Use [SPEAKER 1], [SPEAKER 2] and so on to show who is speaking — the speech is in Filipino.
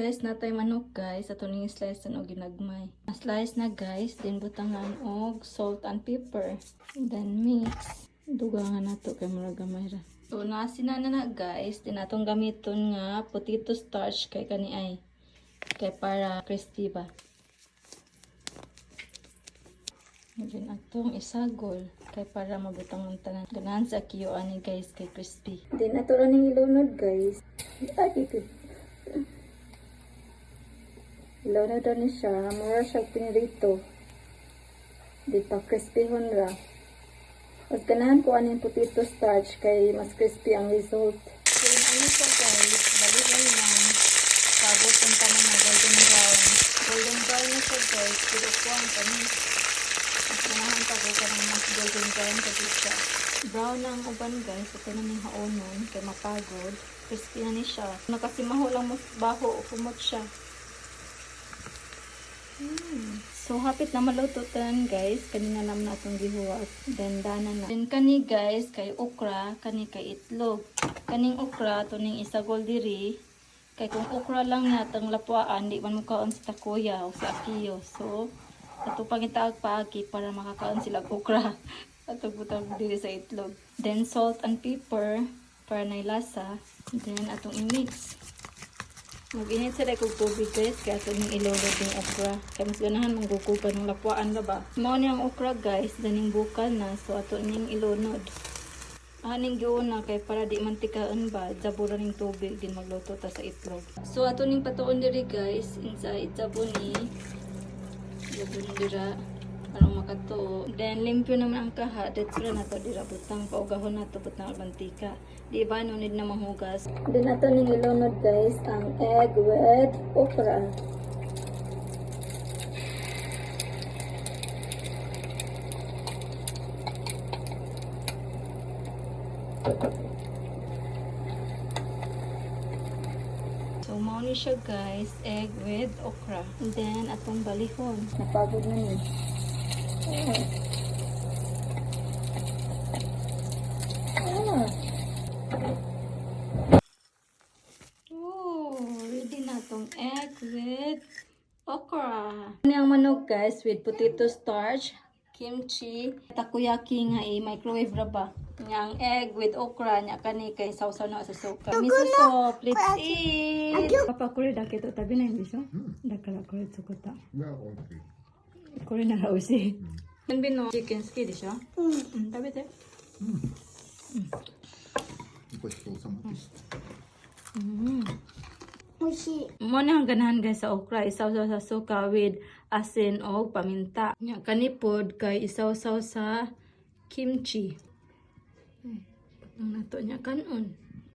[SPEAKER 1] Slice na tayo manok guys. Ato ning slice na og ginagmay. Slice na guys. Then butangan og salt and pepper. Then mix. Dugangan nato kay murag gamay ra. So nasina na guys. Then atong gamiton nga potato starch kay kani ay. Kay para crispy ba. Then atong isagol kay para mabutang ang tanan. Ganahan sa kiyo ani guys kay crispy. Then ato ra ning ilunod guys. Dito. Ilunod na siya. Mura siya pinirito. Di pa crispy hon ra. Mas ganahan ko aning potato starch kay mas crispy ang result. So ano siya guys. Balikan lang. Pagod ang tanan na golden brown. Golden brown na siya guys. Pero ko ang tanin. Mas ganahan pa ko kanang mas golden brown kasi siya. Brown na ang uban guys. Ito na may haonon. Kay mapagod. Crispy na ni siya. Nakasimaho lang mas baho o kumot siya. So hapit na maluto tan guys. Kanina naman natong gihuwat. Then dana na. Then kani guys kay okra, kani kay itlog. Kaning okra tuning isagol diri. Kay kung okra lang natang lapuan, di man mo kaon sa takuya o sa akiyo. So ato pangitaag paagi para makakaon sila og okra. Ato butang diri sa itlog. Then salt and pepper para na lasa. Then atong i-mix. Mag-init sila kong tubig guys, kaya ito yung ilolod yung okra. Kaya mas ganahan mong gugugan ng lapuan na ba. Mao niyang okra guys, daning bukal na, so ato niyang ilunod. Aning giuna kay para di mantikaan ba, jaburan ng tubig, din magluto ta sa itlog. So ato ning patuon diri guys, inside jabuni. Jabuni dira, parang makato. Then limpyo naman ang kaha, detsura na to dira, butang paugahon na to, butang mantika. Di ba, no need na manghugas. Then ato ning ilunod guys, ang egg with okra. So mao ni siya guys, egg with okra. And then atong balihon. Napagod na ni. Ready na tong egg with okra. Ano yung manok guys with potato starch, kimchi, takoyaki nga i-microwave ra ba. Yang egg with okra nya kani kay sausaw na sa suka. Miso soup, let's eat. Papa kore da keto tabi na miso. Dakara kore tsukota. Kore na ra oishii. Hanbin no chicken ski desho? Tabe te.
[SPEAKER 2] ごちそうさまでした。
[SPEAKER 1] 美味しい。Mo na ang ganahan guys sa okra, isaw-saw sa suka with asin o paminta. Nya kanipod kay isaw-saw sa kimchi. Ang nato nya kanon.